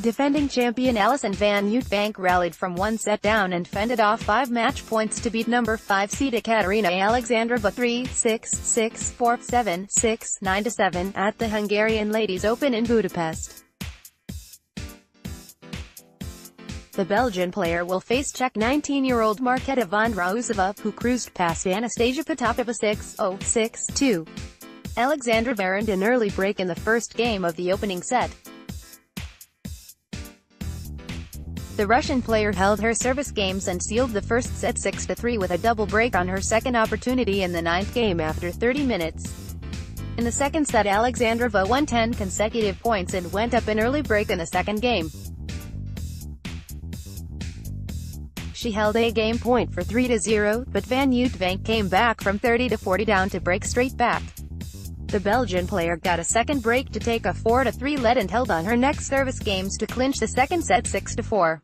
Defending champion Alison Van Uytvanck rallied from one set down and fended off 5 match points to beat number 5 seed Ekaterina Alexandrova 3-6, 6-4, 7-6, 9-7 at the Hungarian Ladies Open in Budapest. The Belgian player will face Czech 19-year-old Marketa Vondrousova, who cruised past Anastasia Potapova 6-0, 6-2. Alexandrova earned an early break in the first game of the opening set. The Russian player held her service games and sealed the first set 6-3 with a double break on her second opportunity in the ninth game after 30 minutes. In the second set, Alexandrova won 10 consecutive points and went up an early break in the second game. She held a game point for 3-0, but Van Uytvanck came back from 30-40 down to break straight back. The Belgian player got a second break to take a 4-3 lead and held on her next service games to clinch the second set 6-4.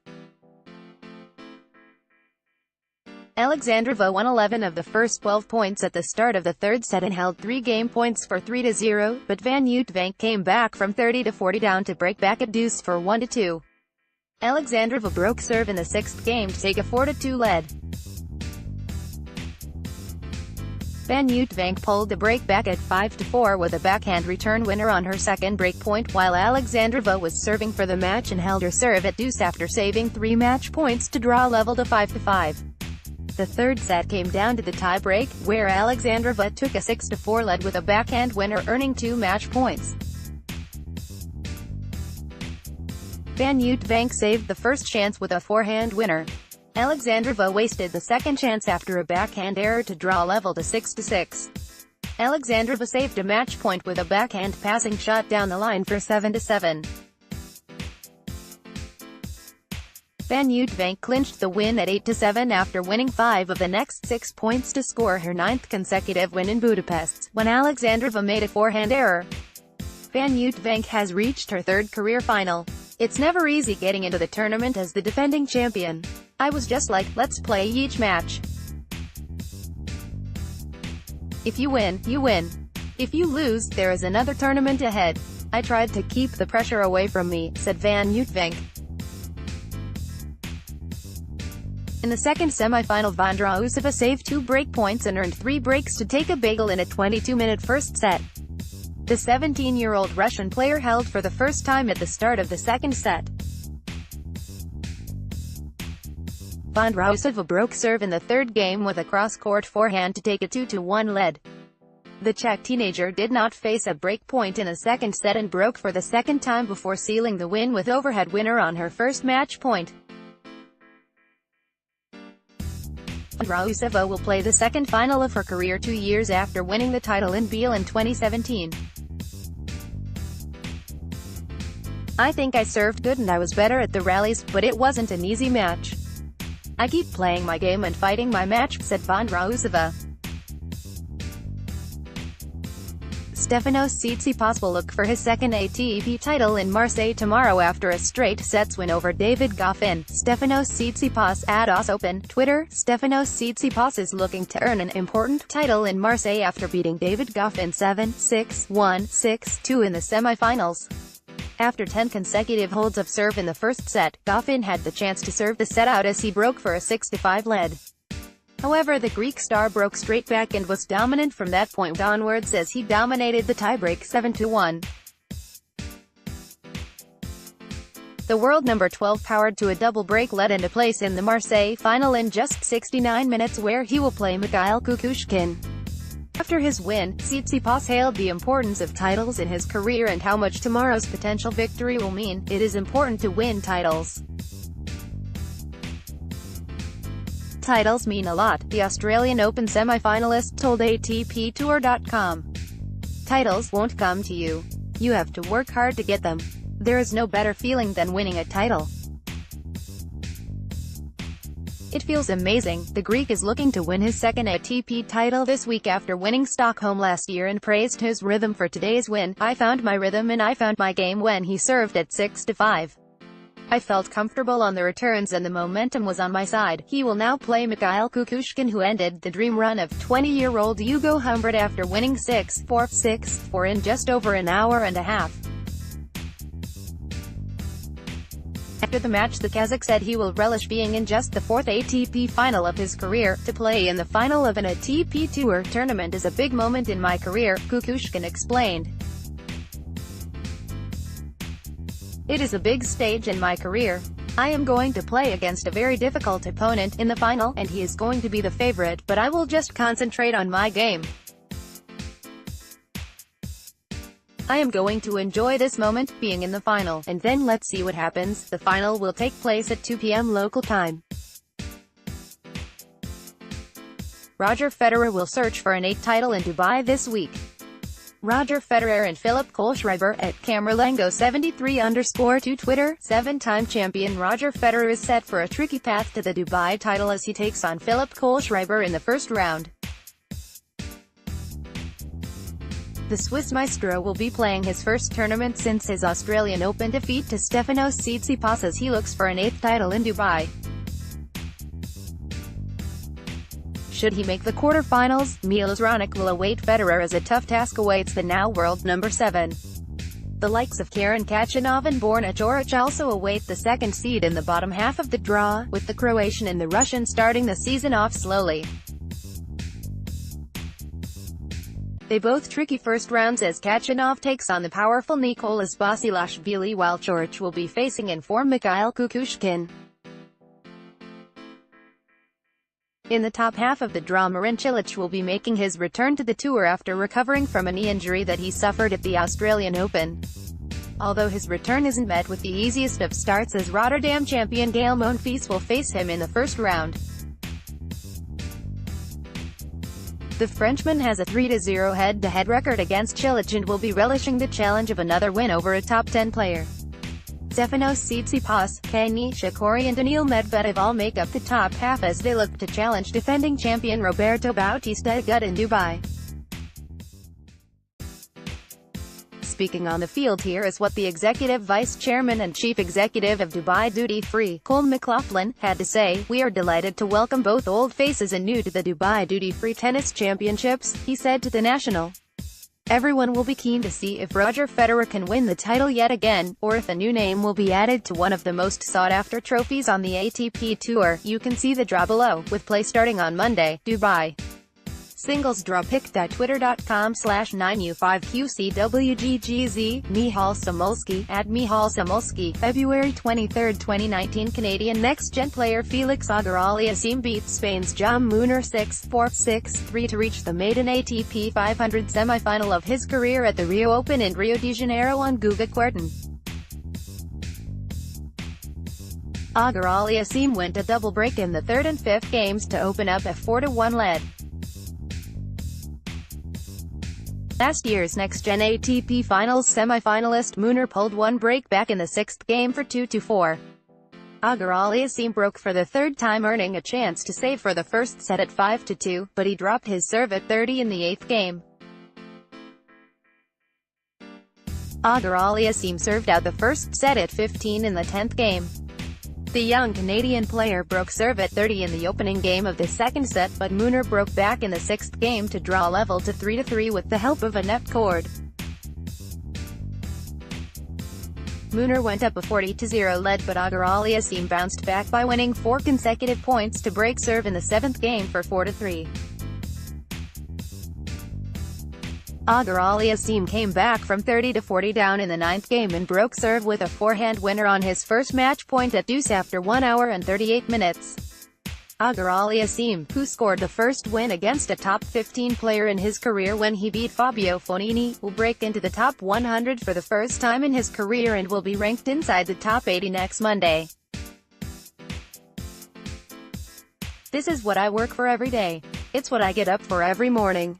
Alexandrova won 11 of the first 12 points at the start of the third set and held 3 game points for 3-0, but Van Uytvanck came back from 30-40 down to break back at deuce for 1-2. Alexandrova broke serve in the sixth game to take a 4-2 lead. Van Uytvanck pulled the break back at 5-4 with a backhand return winner on her second break point, while Alexandrova was serving for the match and held her serve at deuce after saving 3 match points to draw level to 5-5. The third set came down to the tie-break, where Alexandrova took a 6-4 lead with a backhand winner earning 2 match points. Van Uytvanck saved the first chance with a forehand winner. Alexandrova wasted the second chance after a backhand error to draw level to 6-6. Alexandrova saved a match point with a backhand passing shot down the line for 7-7. Van Uytvanck clinched the win at 8-7 after winning 5 of the next 6 points to score her 9th consecutive win in Budapest, when Alexandrova made a forehand error. Van Uytvanck has reached her 3rd career final. It's never easy getting into the tournament as the defending champion. I was just like, let's play each match. If you win, you win. If you lose, there is another tournament ahead. I tried to keep the pressure away from me, said Van Uytvanck. In the second semifinal, Vondrousova saved 2 break points and earned 3 breaks to take a bagel in a 22-minute first set. The 17-year-old Russian player held for the first time at the start of the second set. Vondrousova broke serve in the third game with a cross-court forehand to take a 2-1 lead. The Czech teenager did not face a break point in the second set and broke for the second time before sealing the win with overhead winner on her first match point. Vondrousova will play the second final of her career 2 years after winning the title in Biel in 2017. I think I served good and I was better at the rallies, but it wasn't an easy match. I keep playing my game and fighting my match, said Vondrousova. Stefanos Tsitsipas will look for his second ATP title in Marseille tomorrow after a straight sets win over David Goffin. Stefanos Tsitsipas at US Open. Twitter, Stefanos Tsitsipas is looking to earn an important title in Marseille after beating David Goffin 7-6, 1-6, 2 in the semifinals. After 10 consecutive holds of serve in the first set, Goffin had the chance to serve the set out as he broke for a 6-5 lead. However, the Greek star broke straight back and was dominant from that point onwards as he dominated the tiebreak 7-1. The world number 12 powered to a double break led into place in the Marseille final in just 69 minutes, where he will play Mikhail Kukushkin. After his win, Tsitsipas hailed the importance of titles in his career and how much tomorrow's potential victory will mean. It is important to win titles. Titles mean a lot, the Australian Open semi-finalist told ATPTour.com. Titles won't come to you. You have to work hard to get them. There is no better feeling than winning a title. It feels amazing. The Greek is looking to win his second ATP title this week after winning Stockholm last year and praised his rhythm for today's win. I found my rhythm and I found my game when he served at 6-5. I felt comfortable on the returns and the momentum was on my side. He will now play Mikhail Kukushkin, who ended the dream run of 20-year-old Hugo Humbert after winning 6-4, 6-4 in just over an hour and a half. After the match, the Kazakh said he will relish being in just the fourth ATP final of his career. To play in the final of an ATP Tour tournament is a big moment in my career, Kukushkin explained. It is a big stage in my career. I am going to play against a very difficult opponent in the final, and he is going to be the favorite, but I will just concentrate on my game. I am going to enjoy this moment, being in the final, and then let's see what happens. The final will take place at 2 p.m. local time. Roger Federer will search for an 8th title in Dubai this week. Roger Federer and Philipp Kohlschreiber at Camerlengo73_2 Twitter. 7-time champion Roger Federer is set for a tricky path to the Dubai title as he takes on Philipp Kohlschreiber in the first round. The Swiss maestro will be playing his first tournament since his Australian Open defeat to Stefanos Tsitsipas as he looks for an 8th title in Dubai. Should he make the quarterfinals, Milos Raonic will await Federer as a tough task awaits the now world number 7. The likes of Karen Khachanov and Borna Coric also await the second seed in the bottom half of the draw, with the Croatian and the Russian starting the season off slowly. They both tricky first rounds as Khachanov takes on the powerful Nicolas Basilashvili while Coric will be facing in-form Mikhail Kukushkin. In the top half of the draw, Marin Cilic will be making his return to the tour after recovering from a knee injury that he suffered at the Australian Open. Although his return isn't met with the easiest of starts as Rotterdam champion Gael Monfils will face him in the first round. The Frenchman has a 3-0 head-to-head record against Cilic and will be relishing the challenge of another win over a top 10 player. Stefanos Tsitsipas, Kei Nishikori and Daniil Medvedev all make up the top half as they look to challenge defending champion Roberto Bautista Agut in Dubai. Speaking on the field, here is what the executive vice chairman and chief executive of Dubai Duty Free, Cole McLaughlin, had to say. "We are delighted to welcome both old faces and new to the Dubai Duty Free Tennis Championships," he said to the National. "Everyone will be keen to see if Roger Federer can win the title yet again, or if a new name will be added to one of the most sought-after trophies on the ATP Tour. You can see the draw below, with play starting on Monday, Dubai. Singles draw pick.twitter.com/9u5qcwggz, Mihal Samolsky, at Mihal Samolsky, February 23, 2019. Canadian next-gen player Felix Auger-Aliassime beat Spain's Jaume Munar 6-4, 6-3 to reach the maiden ATP 500 semi-final of his career at the Rio Open in Rio de Janeiro on Guga Kuerten. Auger-Aliassime went a double break in the third and fifth games to open up a 4-1 lead. Last year's next-gen ATP Finals semi-finalist Munar pulled one break back in the sixth game for 2-4. Auger-Aliassime broke for the third time, earning a chance to save for the first set at 5-2, but he dropped his serve at 30 in the eighth game. Auger-Aliassime served out the first set at 15 in the 10th game. The young Canadian player broke serve at 30 in the opening game of the second set, but Munar broke back in the sixth game to draw level to 3-3 with the help of a net cord. Munar went up a 40-0 lead, but Auger-Aliassime bounced back by winning 4 consecutive points to break serve in the seventh game for 4-3. Auger-Aliassime came back from 30-40 down in the ninth game and broke serve with a forehand winner on his first match point at deuce after 1 hour and 38 minutes. Auger-Aliassime, who scored the first win against a top 15 player in his career when he beat Fabio Fognini, will break into the top 100 for the first time in his career and will be ranked inside the top 80 next Monday. "This is what I work for every day. It's what I get up for every morning.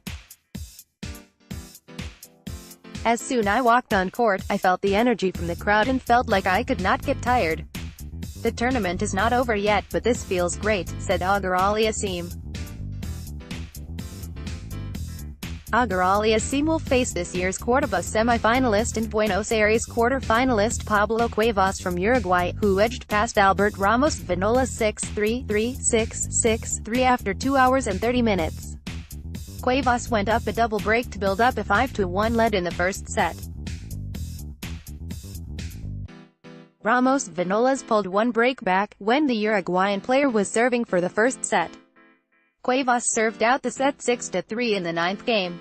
As soon as I walked on court, I felt the energy from the crowd and felt like I could not get tired. The tournament is not over yet, but this feels great," said Auger-Aliassime. Auger-Aliassime will face this year's Córdoba semi-finalist and Buenos Aires quarter-finalist Pablo Cuevas from Uruguay, who edged past Albert Ramos Vinola 6-3, 3-6, 6-3 after 2 hours and 30 minutes. Cuevas went up a double break to build up a 5-1 lead in the first set. Ramos Vinolas pulled one break back, when the Uruguayan player was serving for the first set. Cuevas served out the set 6-3 in the ninth game.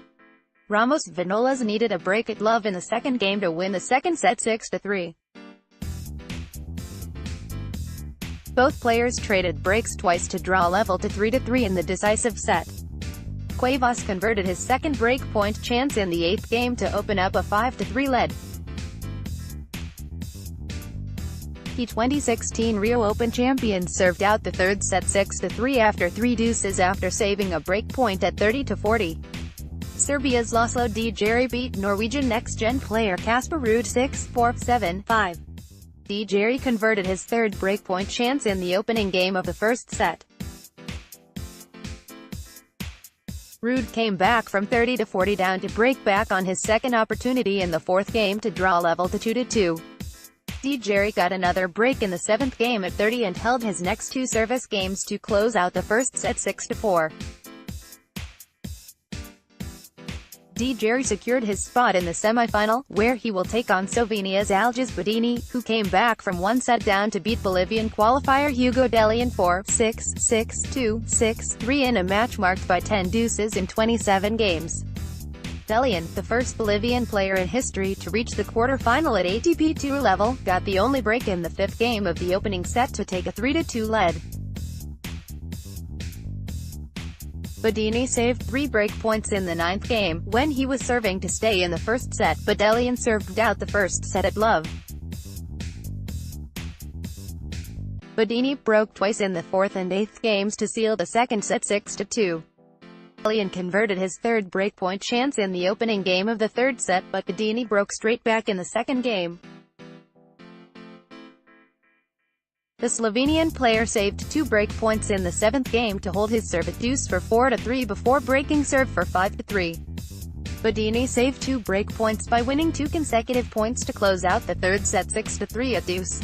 Ramos Vinolas needed a break at love in the second game to win the second set 6-3. Both players traded breaks twice to draw level to 3-3 in the decisive set. Cuevas converted his second break point chance in the eighth game to open up a 5-3 lead. The 2016 Rio Open champion served out the third set 6-3 after 3 deuces after saving a break point at 30-40. Serbia's Laslo Djere beat Norwegian next-gen player Casper Ruud 6-4, 7-5. Djere converted his third breakpoint chance in the opening game of the first set. Ruud came back from 30-40 down to break back on his second opportunity in the fourth game to draw level to 2-2. Djere got another break in the seventh game at 30 and held his next two service games to close out the first set 6-4. Djere secured his spot in the semifinal, where he will take on Slovenia's Aljaž Bedini, who came back from one set down to beat Bolivian qualifier Hugo Dellien 4-6, 6-2, 6-3 in a match marked by 10 deuces in 27 games. Dellien, the first Bolivian player in history to reach the quarter-final at ATP Tour level, got the only break in the fifth game of the opening set to take a 3-2 lead. Bedini saved 3 break points in the ninth game, when he was serving to stay in the first set, but Dellien served out the first set at love. Bedini broke twice in the fourth and eighth games to seal the second set 6-2. Dellien converted his third breakpoint chance in the opening game of the third set, but Bedini broke straight back in the second game. The Slovenian player saved 2 breakpoints in the seventh game to hold his serve at deuce for 4-3 before breaking serve for 5-3. Bedini saved 2 breakpoints by winning 2 consecutive points to close out the third set 6-3 at deuce.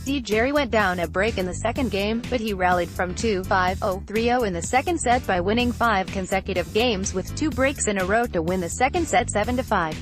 Djere went down a break in the second game, but he rallied from 2-5-0, 3-0 in the second set by winning 5 consecutive games with 2 breaks in a row to win the second set 7-5.